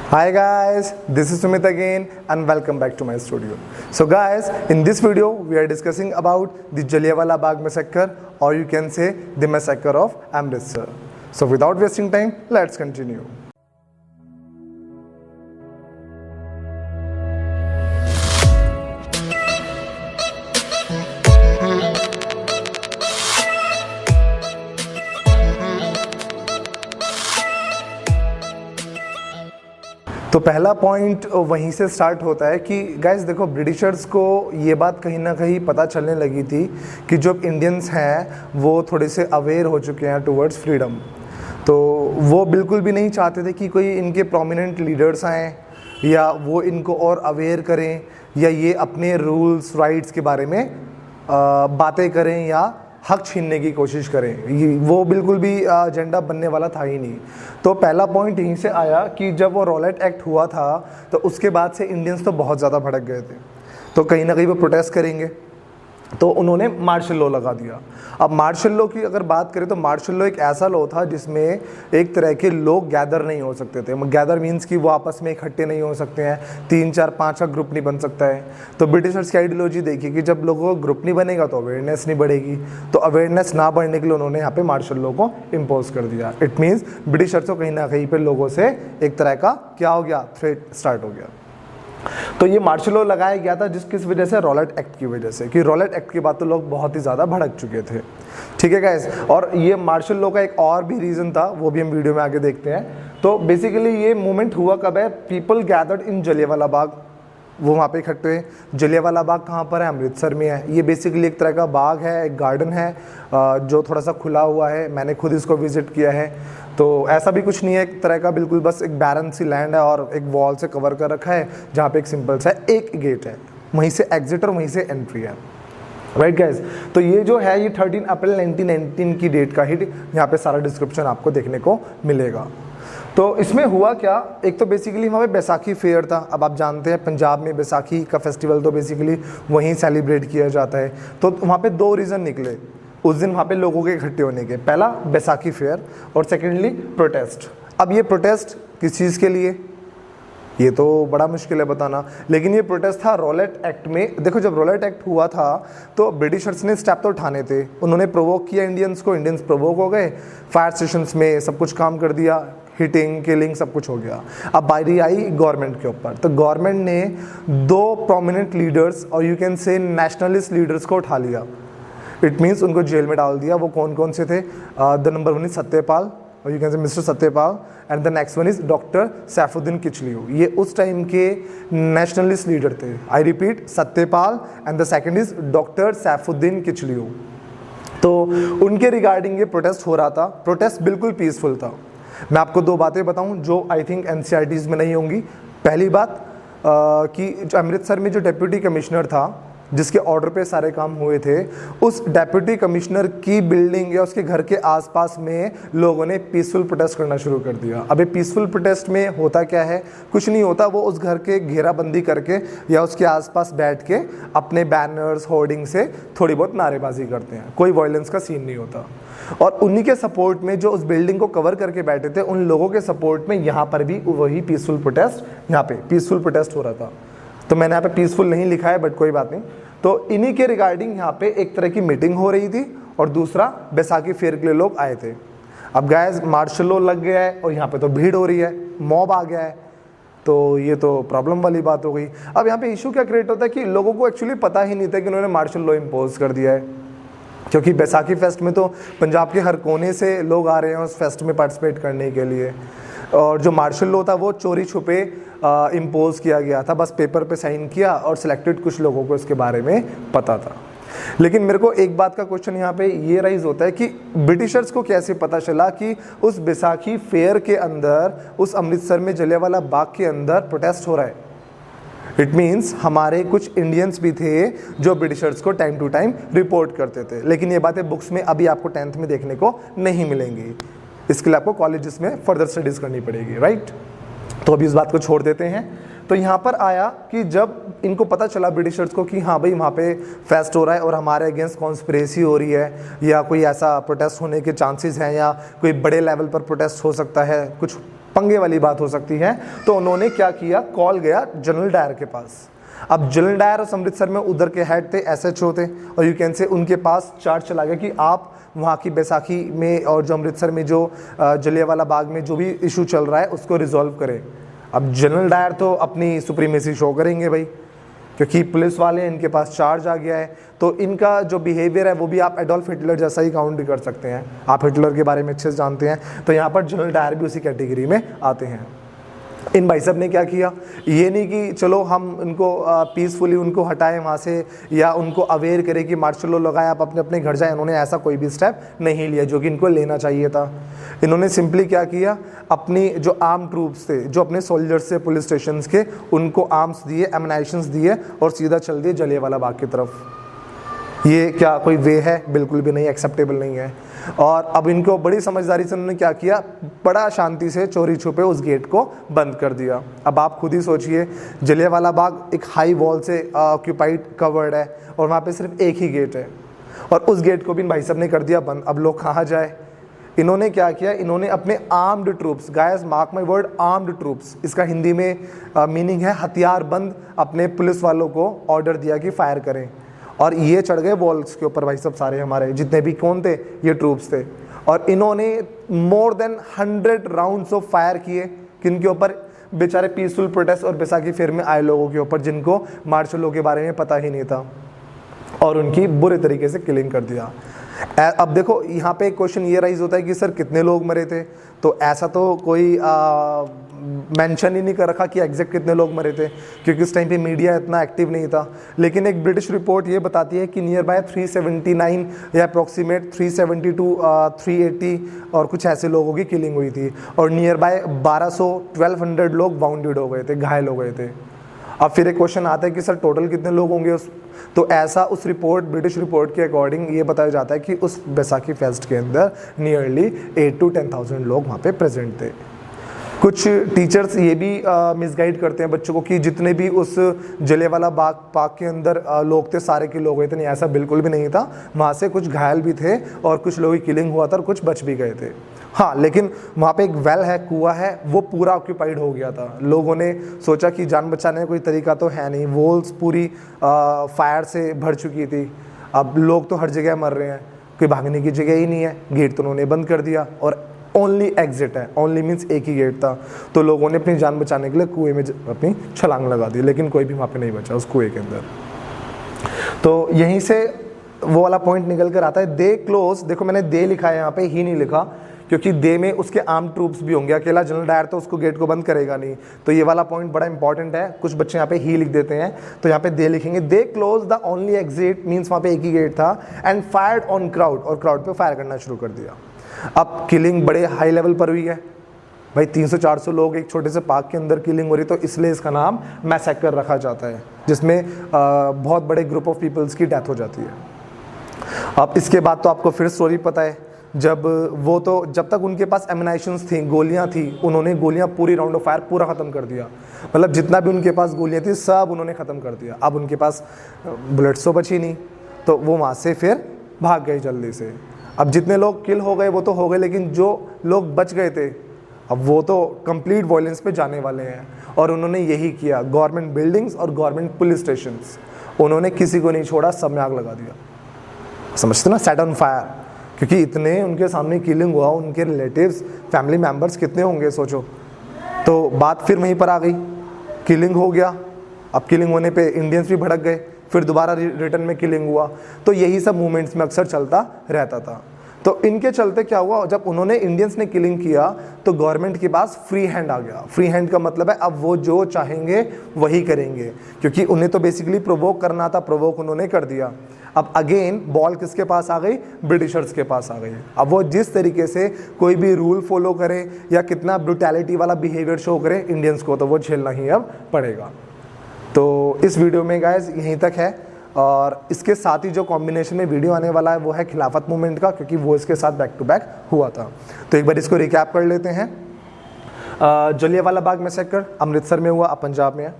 Hi guys, this is Sumit again and welcome back to my studio. So guys, in this video we are discussing about the Jallianwala Bagh massacre, or you can say the massacre of Amritsar. So without wasting time, let's continue. तो पहला point वहीं से start होता है कि guys देखो, Britishers को ये बात कहीं ना कहीं पता चलने लगी थी कि जो इंडियंस हैं वो थोड़े से अवेयर हो चुके हैं टुवर्ड्स फ्रीडम। तो वो बिल्कुल भी नहीं चाहते थे कि कोई इनके प्रोमिनेंट लीडर्स आएँ या वो इनको और अवेयर करें या ये अपने रूल्स राइट्स के बारे में बातें करें या हक छीनने की कोशिश करें। वो बिल्कुल भी एजेंडा बनने वाला था ही नहीं। तो पहला पॉइंट यहीं से आया कि जब वो रॉलेट एक्ट हुआ था तो उसके बाद से इंडियंस तो बहुत ज़्यादा भड़क गए थे, तो कहीं ना कहीं वो प्रोटेस्ट करेंगे, तो उन्होंने मार्शल लॉ लगा दिया। अब मार्शल लॉ की अगर बात करें तो मार्शल लॉ एक ऐसा लॉ था जिसमें एक तरह के लोग गैदर नहीं हो सकते थे। गैदर मीन्स कि वो आपस में इकट्ठे नहीं हो सकते हैं, 3 4 5 का ग्रुप नहीं बन सकता है। तो ब्रिटिशर्स की आइडियोलॉजी देखिए कि जब लोगों का ग्रुप नहीं बनेगा तो अवेयरनेस नहीं बढ़ेगी, तो अवेयरनेस ना बढ़ने के लिए उन्होंने यहाँ पे मार्शल लॉ को इम्पोज कर दिया। इट मीन्स ब्रिटिशर्स को कहीं ना कहीं पर लोगों से एक तरह का क्या हो गया, थ्रेट स्टार्ट हो गया। तो ये मार्शल लॉ लगाया गया था किस वजह से, रॉलेट एक्ट की वजह से, कि रॉलेट एक्ट के बाद तो लोग बहुत ही ज़्यादा भड़क चुके थे। ठीक है गाइस, और ये मार्शल लॉ का एक और भी रीज़न था, वो भी हम वीडियो में आगे देखते हैं। तो बेसिकली ये मूवमेंट हुआ कब है, people gathered in Jallianwala Bagh, वो वहाँ पे इकट्ठे हुए। जलियांवाला बाग कहाँ पर है, अमृतसर में है। ये बेसिकली एक तरह का बाग है, एक गार्डन है जो थोड़ा सा खुला हुआ है। मैंने खुद इसको विजिट किया है। तो ऐसा भी कुछ नहीं है, एक तरह का बिल्कुल बस एक बैरन सी लैंड है और एक वॉल से कवर कर रखा है, जहाँ पे एक सिंपल सा एक गेट है, वहीं से एग्जिट और वहीं से एंट्री है। राइट गाइज, तो ये जो है ये 13 अप्रैल 1919 की डेट का ही यहाँ पे सारा डिस्क्रिप्शन आपको देखने को मिलेगा। तो इसमें हुआ क्या, एक तो बेसिकली वहाँ पे बैसाखी फेयर था। अब आप जानते हैं पंजाब में बैसाखी का फेस्टिवल तो बेसिकली वहीं सेलिब्रेट किया जाता है। तो वहाँ पे 2 रीज़न निकले उस दिन वहाँ पे लोगों के इकट्ठे होने के, पहला बैसाखी फेयर और सेकेंडली प्रोटेस्ट। अब ये प्रोटेस्ट किस चीज़ के लिए, ये तो बड़ा मुश्किल है बताना, लेकिन ये प्रोटेस्ट था रॉलेट एक्ट में। देखो, जब रॉलेट एक्ट हुआ था तो ब्रिटिशर्स ने स्टेप तो उठाने थे, उन्होंने प्रोवोक किया इंडियंस को, इंडियंस प्रोवोक हो गए, फायर स्टेशंस में सब कुछ काम कर दिया, हिटिंग किलिंग सब कुछ हो गया। अब बारी आई गवर्नमेंट के ऊपर, तो गवर्नमेंट ने 2 प्रोमिनेंट लीडर्स और यू कैन से नेशनलिस्ट लीडर्स को उठा लिया। इट मीन्स उनको जेल में डाल दिया। वो कौन कौन से थे, द नंबर 1 इज सत्यपाल, और you can say mister Satyapal, and the next one is doctor Saifuddin Kitchlu. ये उस टाइम के नेशनलिस्ट लीडर थे। I repeat, Satyapal and the second is doctor Saifuddin Kitchlu. तो उनके रिगार्डिंग ये प्रोटेस्ट हो रहा था। प्रोटेस्ट बिल्कुल पीसफुल था। मैं आपको 2 बातें बताऊं जो आई थिंक एनसीईआरटीज़ में नहीं होंगी। पहली बात कि जो अमृतसर में जो डिप्टी कमिश्नर था जिसके ऑर्डर पे सारे काम हुए थे, उस डेप्यूटी कमिश्नर की बिल्डिंग या उसके घर के आसपास में लोगों ने पीसफुल प्रोटेस्ट करना शुरू कर दिया। अबे पीसफुल प्रोटेस्ट में होता क्या है, कुछ नहीं होता। वो उस घर के घेराबंदी करके या उसके आसपास बैठ के अपने बैनर्स होर्डिंग से थोड़ी बहुत नारेबाजी करते हैं, कोई वायलेंस का सीन नहीं होता। और उन्हीं के सपोर्ट में जो उस बिल्डिंग को कवर करके बैठे थे, उन लोगों के सपोर्ट में यहाँ पर भी वही पीसफुल प्रोटेस्ट, यहाँ पे पीसफुल प्रोटेस्ट हो रहा था। तो मैंने यहाँ पे पीसफुल नहीं लिखा है, बट कोई बात नहीं। तो इन्हीं के रिगार्डिंग यहाँ पे एक तरह की मीटिंग हो रही थी और दूसरा बैसाखी फेयर के लिए लोग आए थे। अब गाइस मार्शल लॉ लग गया है और यहाँ पे तो भीड़ हो रही है, मॉब आ गया है, तो ये तो प्रॉब्लम वाली बात हो गई। अब यहाँ पे इशू क्या क्रिएट होता है कि लोगों को एक्चुअली पता ही नहीं था कि उन्होंने मार्शल लॉ इम्पोज कर दिया है, क्योंकि बैसाखी फेस्ट में तो पंजाब के हर कोने से लोग आ रहे हैं उस फेस्ट में पार्टिसिपेट करने के लिए। और जो मार्शल लॉ था वो चोरी छुपे इम्पोज किया गया था, बस पेपर पे साइन किया और सिलेक्टेड कुछ लोगों को इसके बारे में पता था। लेकिन मेरे को एक बात का क्वेश्चन यहाँ पे ये राइज होता है कि ब्रिटिशर्स को कैसे पता चला कि उस बैसाखी फेयर के अंदर, उस अमृतसर में जलियांवाला बाग के अंदर प्रोटेस्ट हो रहा है। इट मीन्स हमारे कुछ इंडियंस भी थे जो ब्रिटिशर्स को टाइम टू टाइम रिपोर्ट करते थे, लेकिन ये बातें बुक्स में अभी आपको 10th में देखने को नहीं मिलेंगी। इसके लिए आपको कॉलेजेस में फर्दर स्टडीज़ करनी पड़ेगी, राइट। तो अभी इस बात को छोड़ देते हैं। तो यहाँ पर आया कि जब इनको पता चला ब्रिटिशर्स को कि हाँ भाई वहाँ पे फेस्ट हो रहा है और हमारे अगेंस्ट कॉन्स्पिरेसी हो रही है या कोई ऐसा प्रोटेस्ट होने के चांसेस हैं या कोई बड़े लेवल पर प्रोटेस्ट हो सकता है, कुछ पंगे वाली बात हो सकती है। तो उन्होंने क्या किया, कॉल गया जनरल डायर के पास। अब जनरल डायर उस अमृतसर में उधर के हेड थे, SHO थे, और यू कैन से उनके पास चार्ज चला गया कि आप वहाँ की बैसाखी में और जो अमृतसर में जो जलियांवाला बाग में जो भी इशू चल रहा है उसको रिजॉल्व करें। अब जनरल डायर तो अपनी सुप्रीमेसी शो करेंगे भाई, क्योंकि पुलिस वाले इनके पास चार्ज आ गया है। तो इनका जो बिहेवियर है वो भी आप एडोल्फ हिटलर जैसा ही काउंट कर सकते हैं। आप हिटलर के बारे में अच्छे से जानते हैं, तो यहाँ पर जनरल डायर भी उसी कैटेगरी में आते हैं। इन भाई साहब ने क्या किया, ये नहीं कि चलो हम उनको पीसफुली उनको हटाएं वहाँ से या उनको अवेयर करें कि मार्शल लॉ लगाए आप अपने अपने घर जाएं। इन्होंने ऐसा कोई भी स्टेप नहीं लिया जो कि इनको लेना चाहिए था। इन्होंने सिंपली क्या किया, अपनी जो आर्म ट्रूप्स थे, जो अपने सोल्जर्स थे पुलिस स्टेशन के, उनको आर्म्स दिए, एमिनेशंस दिए और सीधा चल दिए जलियांवाला बाग की तरफ। ये क्या कोई वे है? बिल्कुल भी नहीं, एक्सेप्टेबल नहीं है। और अब इनको बड़ी समझदारी से उन्होंने क्या किया, बड़ा शांति से चोरी छुपे उस गेट को बंद कर दिया। अब आप खुद ही सोचिए, जलियांवाला बाग एक हाई वॉल से ऑक्यूपाइड कवर्ड है और वहाँ पे सिर्फ एक ही गेट है, और उस गेट को भी भाई साहब ने कर दिया बंद। अब लोग कहाँ जाए? इन्होंने क्या किया, इन्होंने अपने armed troops, guys mark my word, armed troops, इसका हिंदी में मीनिंग है हथियारबंद, अपने पुलिस वालों को ऑर्डर दिया कि फायर करें। और ये चढ़ गए वॉल्स के ऊपर भाई सब, सारे हमारे जितने भी कौन थे, ये ट्रूप्स थे। और इन्होंने more than 100 rounds of fire किए, किनके ऊपर? बेचारे पीसफुल प्रोटेस्ट और बैसाखी फेयर में आए लोगों के ऊपर, जिनको मार्शल लॉ के बारे में पता ही नहीं था, और उनकी बुरे तरीके से किलिंग कर दिया। अब देखो यहाँ पे एक क्वेश्चन ये राइज होता है कि सर कितने लोग मरे थे? तो ऐसा तो कोई मेंशन ही नहीं कर रखा कि एग्जैक्ट कितने लोग मरे थे, क्योंकि उस टाइम पे मीडिया इतना एक्टिव नहीं था। लेकिन एक ब्रिटिश रिपोर्ट ये बताती है कि नियर बाय 379 या अप्रॉक्सीमेट 370 to 380 और कुछ ऐसे लोगों की किलिंग हुई थी, और नियर बाय 1200 लोग वाउंडेड हो गए थे, घायल हो गए थे। अब फिर एक क्वेश्चन आता है कि सर टोटल कितने लोग होंगे उस? तो ऐसा उस रिपोर्ट, ब्रिटिश रिपोर्ट के अकॉर्डिंग ये बताया जाता है कि उस बैसाखी फेस्ट के अंदर नियरली 8 to 10,000 लोग वहाँ पे प्रेजेंट थे। कुछ टीचर्स ये भी मिसगाइड करते हैं बच्चों को कि जितने भी उस जलियांवाला बाग पार्क के अंदर लोग थे सारे के लोग गए थे। नहीं, ऐसा बिल्कुल भी नहीं था। वहाँ से कुछ घायल भी थे और कुछ लोगों की किलिंग हुआ था और कुछ बच भी गए थे। हाँ, लेकिन वहाँ पे एक वेल है, कुआं है, वो पूरा ऑक्यूपाइड हो गया था। लोगों ने सोचा कि जान बचाने का कोई तरीका तो है नहीं, वॉल्स पूरी फायर से भर चुकी थी। अब लोग तो हर जगह मर रहे हैं, कोई भागने की जगह ही नहीं है। गेट तो उन्होंने बंद कर दिया और ओनली एग्जिट है, ओनली मीन्स एक ही गेट था। तो लोगों ने अपनी जान बचाने के लिए कुएं में अपनी छलांग लगा दी, लेकिन कोई भी वहाँ पे नहीं बचा उस कुएं के अंदर। तो यहीं से वो वाला पॉइंट निकल कर आता है, दे क्लोज। देखो मैंने दे लिखा है यहाँ पे, ही नहीं लिखा, क्योंकि दे में उसके आर्म ट्रूप्स भी होंगे, अकेला जनरल डायर तो उसको गेट को बंद करेगा नहीं। तो ये वाला पॉइंट बड़ा इंपॉर्टेंट है। कुछ बच्चे यहाँ पे ही लिख देते हैं, तो यहाँ पे दे लिखेंगे। They close the only exit, means वहाँ पे एक ही गेट था, एंड फायर्ड ऑन क्राउड, और क्राउड पे फायर करना शुरू कर दिया। अब किलिंग बड़े हाई लेवल पर हुई है भाई, 300-400 लोग एक छोटे से पार्क के अंदर किलिंग हो रही, तो इसलिए इसका नाम मैसेकर रखा जाता है, जिसमें बहुत बड़े ग्रुप ऑफ पीपल्स की डेथ हो जाती है। अब इसके बाद तो आपको फिर स्टोरी पता है, जब जब तक उनके पास एमिनेशंस थी, गोलियां थी, उन्होंने गोलियां पूरी राउंड ऑफ फायर पूरा ख़त्म कर दिया। मतलब जितना भी उनके पास गोलियां थी सब उन्होंने ख़त्म कर दिया। अब उनके पास बुलेट्स तो बची नहीं, तो वो वहाँ से फिर भाग गए जल्दी से। अब जितने लोग किल हो गए वो तो हो गए, लेकिन जो लोग बच गए थे अब वो तो कंप्लीट वायलेंस पे जाने वाले हैं। और उन्होंने यही किया, गवर्नमेंट बिल्डिंग्स और गवर्नमेंट पुलिस स्टेशंस, उन्होंने किसी को नहीं छोड़ा, सब में आग लगा दिया। समझते ना, सेट ऑन फायर। क्योंकि इतने उनके सामने किलिंग हुआ, उनके रिलेटिव्स, फैमिली मेम्बर्स कितने होंगे सोचो। तो बात फिर वहीं पर आ गई, किलिंग हो गया। अब किलिंग होने पे इंडियंस भी भड़क गए, फिर दोबारा रिटर्न में किलिंग हुआ। तो यही सब मूवमेंट्स में अक्सर चलता रहता था। तो इनके चलते क्या हुआ, जब उन्होंने इंडियंस ने किलिंग किया तो गवर्नमेंट के पास फ्री हैंड आ गया। फ्री हैंड का मतलब है अब वो जो चाहेंगे वही करेंगे, क्योंकि उन्हें तो बेसिकली प्रोवोक करना था, प्रोवोक उन्होंने कर दिया। अब अगेन बॉल किसके पास आ गई, ब्रिटिशर्स के पास आ गई। अब वो जिस तरीके से कोई भी रूल फॉलो करे या कितना ब्रुटैलिटी वाला बिहेवियर शो करे इंडियंस को, तो वो झेलना ही अब पड़ेगा। तो इस वीडियो में गाइस यहीं तक है, और इसके साथ ही जो कॉम्बिनेशन में वीडियो आने वाला है वो है खिलाफत मूवमेंट का, क्योंकि वो इसके साथ बैक टू बैक हुआ था। तो एक बार इसको रिकैप कर लेते हैं। जलियांवाला बाग मैसेकर अमृतसर में हुआ, अब पंजाब में है,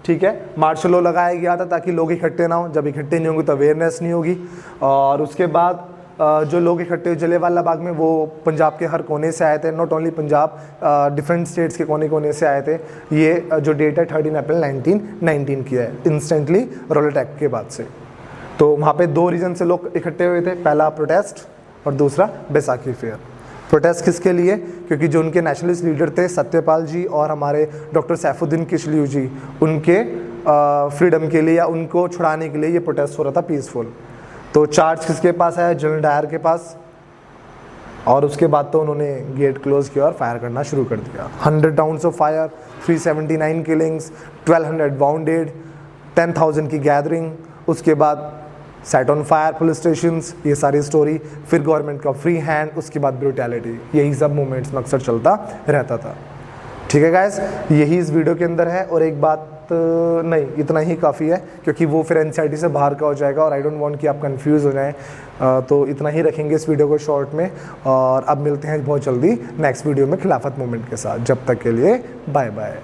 ठीक है। मार्शल लॉ लगाया गया था ताकि लोग इकट्ठे ना हो, जब इकट्ठे नहीं होंगे तो अवेयरनेस नहीं होगी। और उसके बाद जो लोग इकट्ठे हुए जलियांवाला बाग में, वो पंजाब के हर कोने से आए थे, not only Punjab, different states के कोने कोने से आए थे। ये जो डेट है 13 अप्रैल 1919 की है, इंस्टेंटली रॉलेट एक्ट के बाद से। तो वहाँ पे 2 रीजन से लोग इकट्ठे हुए थे, पहला प्रोटेस्ट और दूसरा बैसाखी फेयर। प्रोटेस्ट किसके लिए? क्योंकि जो उनके नेशनलिस्ट लीडर थे सत्यपाल जी और हमारे डॉक्टर सैफुद्दीन किचलू जी, उनके फ्रीडम के लिए या उनको छुड़ाने के लिए ये प्रोटेस्ट हो रहा था पीसफुल। तो चार्ज किसके पास आया? जनरल डायर के पास, और उसके बाद तो उन्होंने गेट क्लोज किया और फायर करना शुरू कर दिया। 100 rounds of fire, 379 killings, 1200 bounded, 10,000 की गैदरिंग, उसके बाद set on fire police stations, ये सारी स्टोरी, फिर गवर्नमेंट का फ्री हैंड, उसके बाद ब्रूटैलिटी, यही सब मूवमेंट्स में अक्सर चलता रहता था। ठीक है गाइस, यही इस वीडियो के अंदर है। और एक बात नहीं, इतना ही काफ़ी है, क्योंकि वो फिर एनसीईआरटी से बाहर का हो जाएगा और आई डोंट वांट कि आप कंफ्यूज हो जाएं। तो इतना ही रखेंगे इस वीडियो को शॉर्ट में, और अब मिलते हैं बहुत जल्दी नेक्स्ट वीडियो में खिलाफत मूवमेंट के साथ। जब तक के लिए बाय बाय।